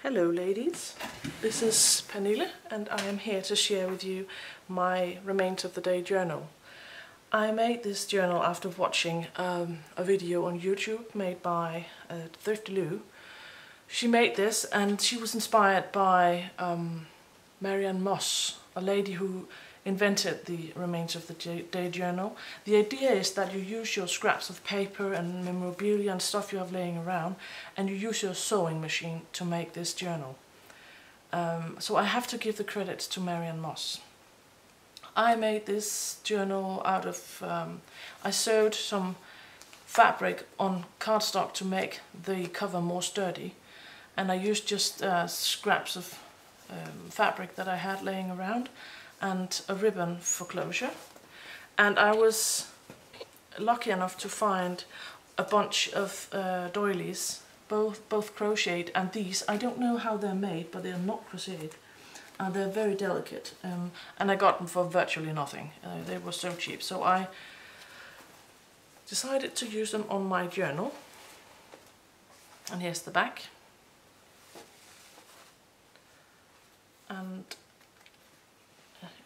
Hello ladies, this is Pernille and I am here to share with you my Remains of the Day journal. I made this journal after watching a video on YouTube made by Thrifty Lou. She made this and she was inspired by Marianne Moss, a lady who invented the Remains of the Day journal. The idea is that you use your scraps of paper and memorabilia and stuff you have laying around, and you use your sewing machine to make this journal. So I have to give the credits to Marianne Moss. I made this journal out of, I sewed some fabric on cardstock to make the cover more sturdy, and I used just scraps of fabric that I had laying around and a ribbon for closure. And I was lucky enough to find a bunch of doilies, both crocheted, and these, I don't know how they're made, but they're not crocheted. They're very delicate, and I got them for virtually nothing. They were so cheap, so I decided to use them on my journal. And here's the back. And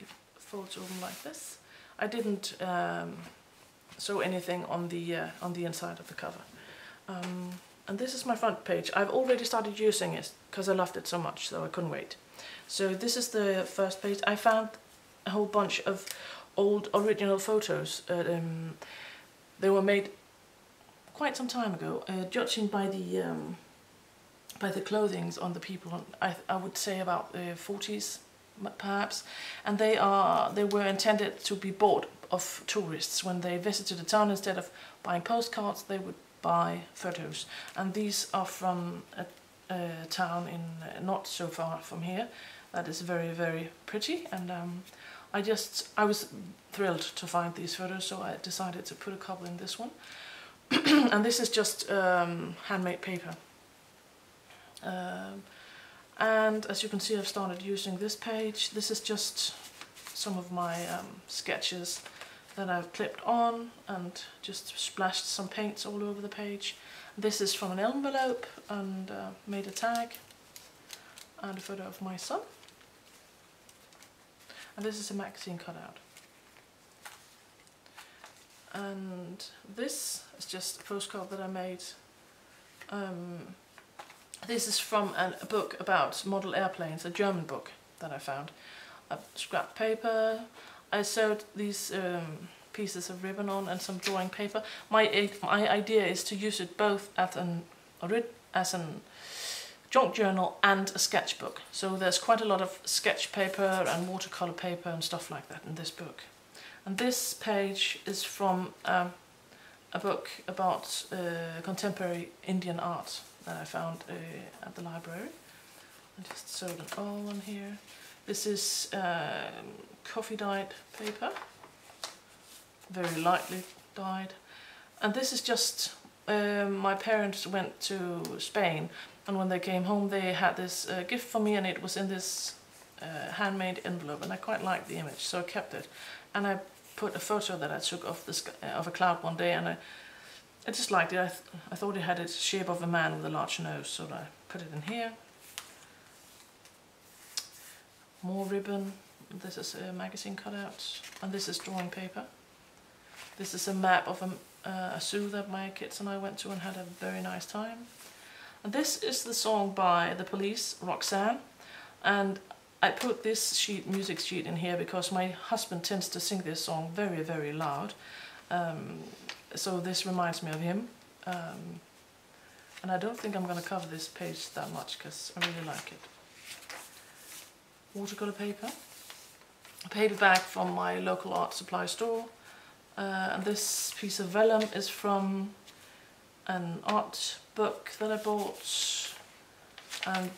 it folds over like this. I didn't sew anything on the inside of the cover. And this is my front page. I've already started using it because I loved it so much, so I couldn't wait. So this is the first page. I found a whole bunch of old original photos. They were made quite some time ago, judging by the clothings on the people. I would say about the 40s perhaps, and they were intended to be bought of tourists when they visited a town. Instead of buying postcards, they would buy photos, and these are from a town in not so far from here that is very, very pretty. And I was thrilled to find these photos, so I decided to put a couple in this one. And this is just handmade paper. And as you can see, I've started using this page. This is just some of my sketches that I've clipped on and just splashed some paints all over the page. This is from an envelope, and made a tag and a photo of my son. And this is a magazine cutout. And this is just a postcard that I made. This is from a book about model airplanes, a German book that I found. I scrapped paper. I sewed these pieces of ribbon on and some drawing paper. My idea is to use it both as an junk journal and a sketchbook. So there's quite a lot of sketch paper and watercolor paper and stuff like that in this book. And this page is from a book about contemporary Indian art that I found at the library. I just sewed it all on here. This is coffee dyed paper, very lightly dyed. And this is just, my parents went to Spain, and when they came home they had this gift for me, and it was in this handmade envelope, and I quite liked the image, so I kept it. And I put a photo that I took of a cloud one day, and I just liked it. I thought it had the shape of a man with a large nose, so I put it in here. More ribbon. This is a magazine cutout, and this is drawing paper. This is a map of a zoo that my kids and I went to and had a very nice time. And this is the song by The Police, Roxanne, and I put this music sheet in here because my husband tends to sing this song very, very loud. So this reminds me of him. And I don't think I'm going to cover this page that much because I really like it. Watercolor paper. A paperback from my local art supply store. And this piece of vellum is from an art book that I bought, and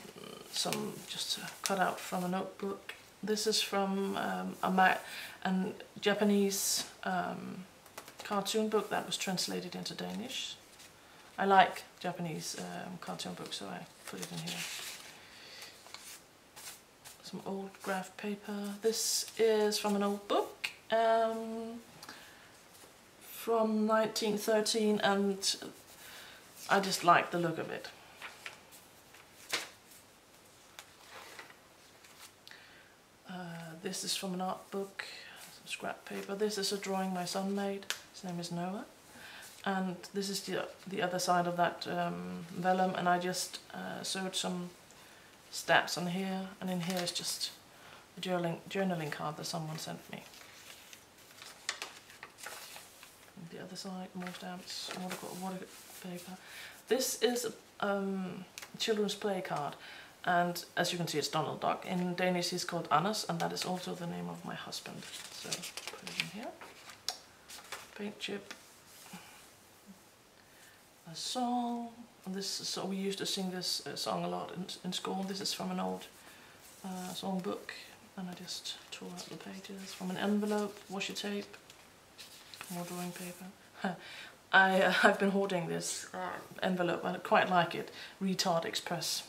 some just cut out from a notebook. This is from a Japanese cartoon book that was translated into Danish. I like Japanese cartoon books, so I put it in here. Some old graph paper. This is from an old book from 1913, and I just like the look of it. This is from an art book, some scrap paper. This is a drawing my son made. His name is Noah. And this is the other side of that vellum, and I just sewed some stamps on here, and in here is just a journaling card that someone sent me. And the other side, more stamps, water paper. This is a children's play card, and as you can see it's Donald Duck. In Danish he's called Anders, and that is also the name of my husband. So put it in here. Paint chip. A song. So we used to sing this song a lot in school. This is from an old song book, and I just tore out the pages. From an envelope, washi tape, more drawing paper. I've been hoarding this envelope. I quite like it. Retard Express,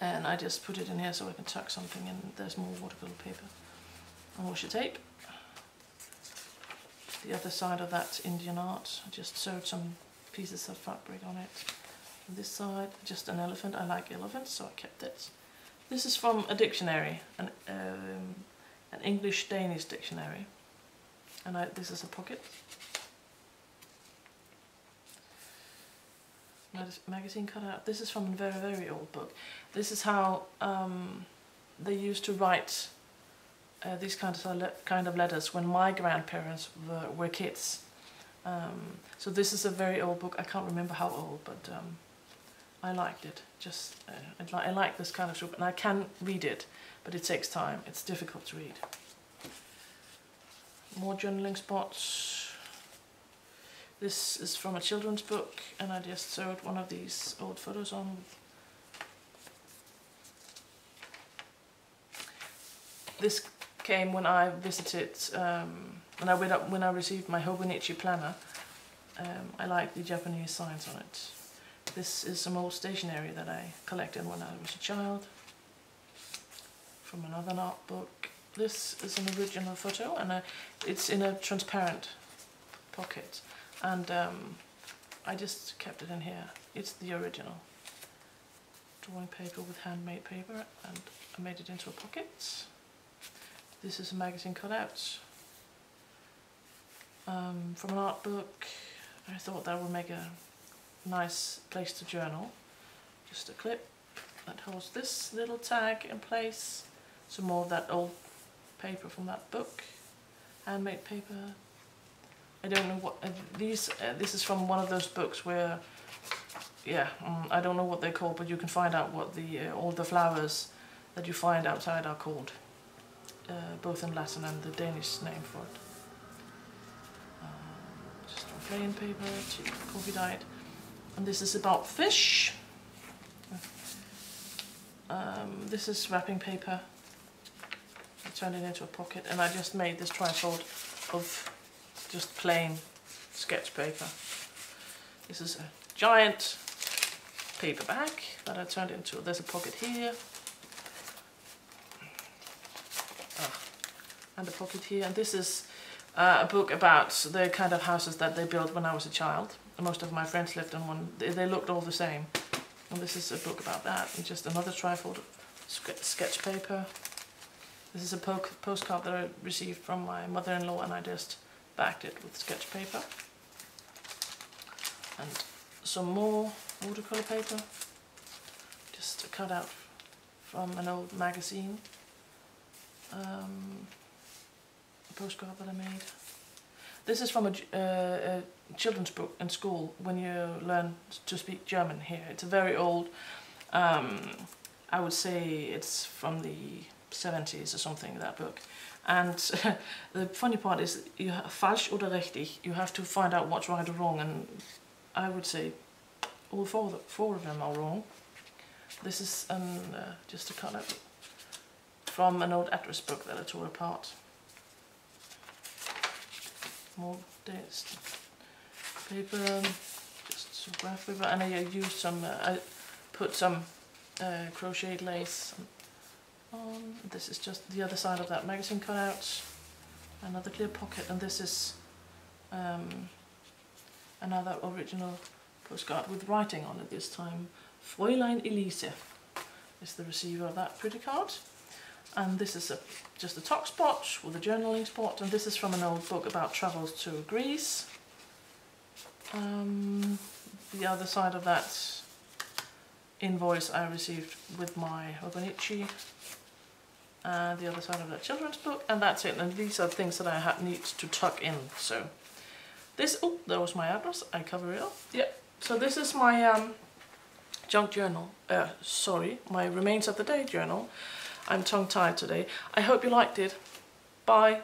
and I just put it in here so I can tuck something in. There's more watercolor paper and washi tape. The other side of that Indian art, I just sewed some pieces of fabric on it. On this side, just an elephant. I like elephants, so I kept it. This is from a dictionary, an English-Danish dictionary, and this is a pocket. Magazine cutout. This is from a very, very old book. This is how they used to write these kind of letters when my grandparents were kids. So this is a very old book. I can't remember how old, but I liked it. Just I like this kind of book, and I can read it, but it takes time. It's difficult to read. More journaling spots. This is from a children's book, and I just sewed one of these old photos on. This came when I visited, when I received my Hobonichi planner. I like the Japanese signs on it. This is some old stationery that I collected when I was a child. From another art book. This is an original photo, and it's in a transparent pocket. And I just kept it in here. It's the original. Drawing paper with handmade paper, and I made it into a pocket. This is a magazine cutout from an art book. I thought that would make a nice place to journal. Just a clip that holds this little tag in place. Some more of that old paper from that book. Handmade paper. I don't know what this is from one of those books where, yeah, I don't know what they're called, but you can find out what all the flowers that you find outside are called, both in Latin and the Danish name for it. Just from plain paper, cheap coffee dyed, and this is about fish. This is wrapping paper. I turned it into a pocket, and I just made this trifold of just plain sketch paper. This is a giant paper bag that I turned into, there's a pocket here, and a pocket here, and this is a book about the kind of houses that they built when I was a child. Most of my friends lived in one, they looked all the same, and this is a book about that, and just another trifold sketch paper. This is a postcard that I received from my mother-in-law, and I just backed it with sketch paper. And some more watercolor paper, just cut out from an old magazine. A postcard that I made. This is from a children's book in school when you learn to speak German here. It's a very old, I would say it's from the 70s or something, that book. And the funny part is, you have falsch oder richtig, you have to find out what's right or wrong, and I would say all four of them are wrong. This is just a cut-out from an old address book that I tore apart. More dates, paper, just some graph paper, and I used some, I put some crocheted lace on. This is just the other side of that magazine cutout. Another clear pocket, and this is another original postcard with writing on it this time. Fräulein Elise is the receiver of that pretty card. And this is just a top spot with a journaling spot, and this is from an old book about travels to Greece. The other side of that invoice I received with my Hobonichi, and the other side of that children's book, and that's it. And these are things that I need to tuck in. So this, oh, there was my address, I cover it up. Yep, so this is my junk journal, my remains of the day journal. I'm tongue-tied today. I hope you liked it. Bye.